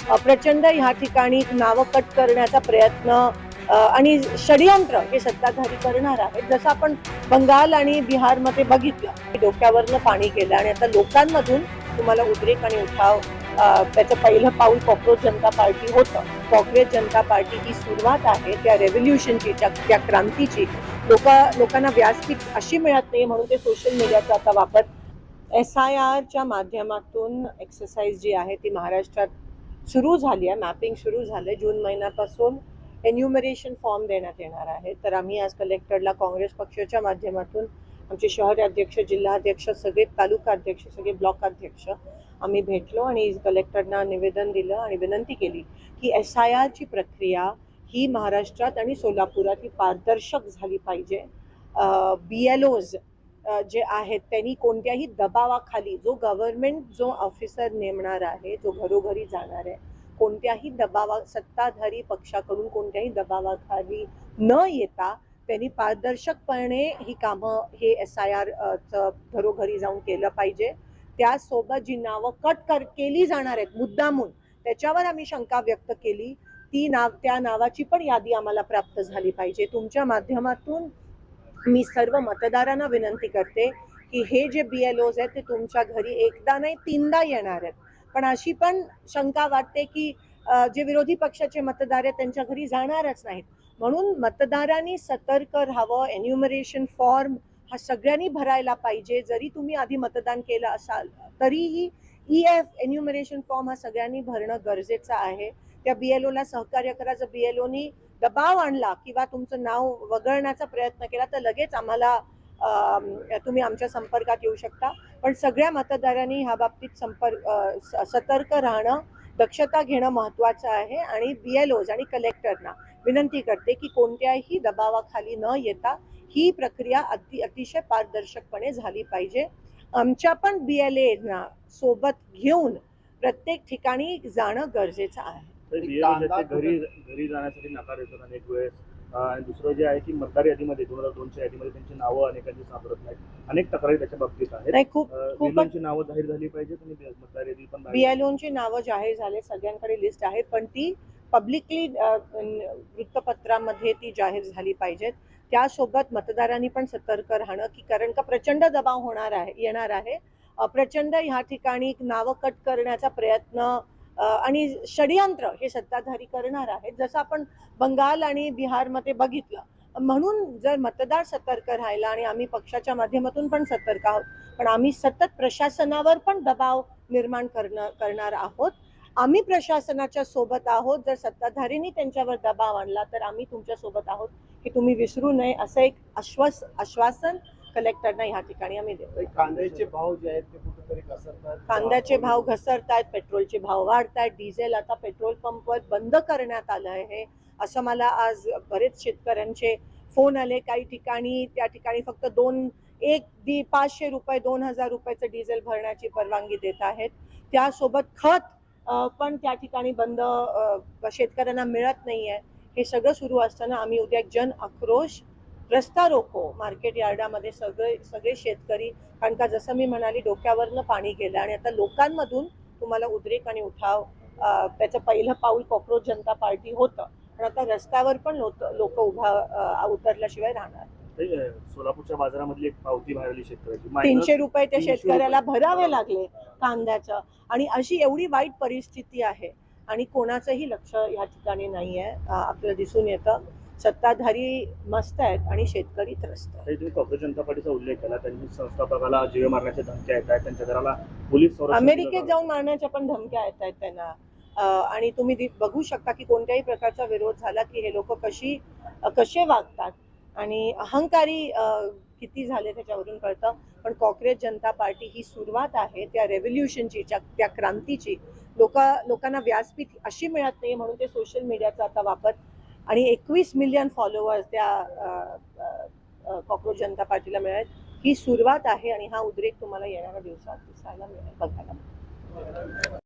प्रचंड ह्या ठिकाणी नावं कट करण्याचा प्रयत्न आणि षडयंत्र हे सत्ताधारी करणार आहेत. जसं आपण बंगाल आणि बिहारमध्ये बघितलं, डोक्यावरनं पाणी गेलं आणि आता लोकांमधून तुम्हाला उद्रेक आणि उठाव त्याचं पहिलं पाऊल कॉक्रोच जनता पार्टी होतं. कॉक्रोच जनता पार्टी ही सुरुवात आहे त्या रेव्होल्युशनची, त्या क्रांतीची. लोकांना व्यासपीठ अशी मिळत नाही म्हणून ते सोशल मीडियाचा आता वापर SIRच्या माध्यमातून एक्सरसाइज जी आहे ती महाराष्ट्रात सुरू झाली आहे. मॅपिंग सुरू झालंय. जून महिन्यापासून एन्युमरेशन फॉर्म देण्यात येणार आहे. तर आम्ही आज कलेक्टरला काँग्रेस पक्षाच्या माध्यमातून आमचे शहर अध्यक्ष, जिल्हाध्यक्ष, सगळे तालुका अध्यक्ष, सगळे ब्लॉक अध्यक्ष आम्ही भेटलो आणि कलेक्टरना निवेदन दिलं आणि विनंती केली की SIRची प्रक्रिया ही महाराष्ट्रात आणि सोलापुरात ही पारदर्शक झाली पाहिजे. BLOज जे आहेत त्यांनी कोणत्याही दबावाखाली जो ऑफिसर नेमणार आहे, जो घरोघरी जाणार आहे, कोणत्याही सत्ताधारी पक्षाकडून कोणत्याही दबावाखाली न येता त्यांनी पारदर्शकपणे ही कामं हे SIR घरोघरी जाऊन केलं पाहिजे. त्यासोबत जी नावं केली जाणार आहेत मुद्दामून, त्याच्यावर आम्ही शंका व्यक्त केली. त्या नावाची पण यादी आम्हाला प्राप्त झाली पाहिजे. तुमच्या माध्यमातून मी सर्व मतदारांना विनंती करते की हे जे BLOज आहेत ते तुमच्या घरी एकदा नाही 3दा येणार आहेत. पण अशी पण शंका वाटते की जे विरोधी पक्षाचे मतदार आहेत त्यांच्या घरी जाणारच नाहीत. म्हणून मतदारांनी सतर्क राहावं. एन्युमरेशन फॉर्म हा सगळ्यांनी भरायला पाहिजे. जरी तुम्ही आधी मतदान केलं असाल तरीही EF एन्युमरेशन फॉर्म हा सगळ्यांनी भरणं गरजेचं आहे. त्या BLOला सहकार्य करा. जर BLOनी दबाव आणला किंवा तुमचं नाव वगळण्याचा प्रयत्न केला तर लगेच आम्हाला तुम्ही आमच्या संपर्कात येऊ शकता. पण सगळ्या मतदारांनी ह्या बाबतीत सतर्क राहणं, दक्षता घेणं महत्त्वाचं आहे. आणि BLOज आणि कलेक्टरना विनंती करते की कोणत्याही दबावाखाली न येता ही प्रक्रिया अतिशय पारदर्शकपणे झाली पाहिजे. आमच्या पण BLAना सोबत घेऊन प्रत्येक ठिकाणी जाणं गरजेचं आहे. घरी जाण्यासाठी नकार येतात अनेक वेळेस. आणि दुसरं जे आहे की मतदार यादीमध्ये 2002च्या यादीमध्ये त्यांची नावं अनेकांची सापडत नाहीत. अनेक तक्रारी त्याच्या बाबतीत आहेत. खूप नावं जाहीर झाली पाहिजेत आणि मतदार यादी पण BLOची नावं जाहीर झाले, सगळ्यांकडे लिस्ट आहे, पण ती पब्लिकली वृत्तपत्रामध्ये ती जाहीर झाली पाहिजेत. त्यासोबत मतदारांनी पण सतर्क राहणं की कारण का प्रचंड दबाव येणार आहे. प्रचंड ह्या ठिकाणी नावं कट करण्याचा प्रयत्न आणि षडयंत्र हे सत्ताधारी करणार आहेत. जसं आपण बंगाल आणि बिहारमध्ये बघितलं. म्हणून जर मतदार सतर्क राहिला आणि आम्ही पक्षाच्या माध्यमातून पण सतर्क आहोत, पण आम्ही सतत प्रशासनावर पण दबाव निर्माण करणार आहोत. आम्ही प्रशासनाच्या सोबत आहोत. जर सत्ताधारींनी त्यांच्यावर दबाव आणला तर आम्ही तुमच्या सोबत आहोत हे तुम्ही विसरू नये, असं एक आश्वासन कलेक्टरना ह्या ठिकाणी आम्ही देतो. कांद्याचे भाव जे आहेत ते कुठेतरी घसरतात. कांद्याचे भाव घसरतात, पेट्रोलचे भाव वाढतात, डिझेल आता पेट्रोल पंपवर बंद करण्यात आलं आहे असं मला आज बरेच शेतकऱ्यांचे फोन आले. काही ठिकाणी त्या ठिकाणी फक्त 500 रुपये 2000 रुपयाचं डिझेल भरण्याची परवानगी देत आहेत. त्यासोबत खत पण त्या ठिकाणी बंद, शेतकऱ्यांना मिळत नाहीये. हे सगळं सुरू असताना आम्ही उद्या जन आक्रोश रस्ता रोको मार्केट यार्डामध्ये सगळे शेतकरी, कारण का जसं मी म्हणाली डोक्यावरनं पाणी गेलं आणि आता लोकांमधून तुम्हाला उद्रेक आणि उठाव त्याचं पहिलं पाऊल कॉक्रोच जनता पार्टी होतं. पण आता रस्त्यावर पण लोक उतरल्याशिवाय राहणार. सोलापूरच्या बाजारामधली एक पावती भरली शेतकऱ्याची 300 रुपये त्या शेतकऱ्याला भरावे लागले कांद्याचं. आणि अशी एवढी वाईट परिस्थिती आहे आणि कोणाचंही लक्ष या ठिकाणी नाही आहे. आपल्याला दिसून येतं सत्ताधारी मस्त आहेत आणि शेतकरी त्रस्त आहेत. तुम्ही काँग्रेस जनता पार्टीचा उल्लेख केला. त्यांनी संस्थापकाला जीवे मारण्याच्या धमक्या येत आहेत, त्यांच्या घराला पोलीस अमेरिकेत जाऊन मारण्याच्या पण धमक्या येत आहेत त्यांना. आणि तुम्ही बघू शकता की कोणत्याही प्रकारचा विरोध झाला की हे लोक कसे वागतात आणि अहंकारी किती झाले त्याच्यावरून कळतं. पण काँग्रेस जनता पार्टी ही सुरुवात आहे त्या रेव्होल्युशनची, त्या क्रांतीची. लोकांना व्यासपीठ अशी मिळत नाही म्हणून ते सोशल मीडियाचा आता वापर आणि 21 मिलियन फॉलोअर्स त्या काँग्रेस जनता पार्टीला मिळेल. ही सुरुवात आहे आणि हा उद्रेक तुम्हाला येणाऱ्या दिवसात दिसायला मिळेल, बघायला मिळेल.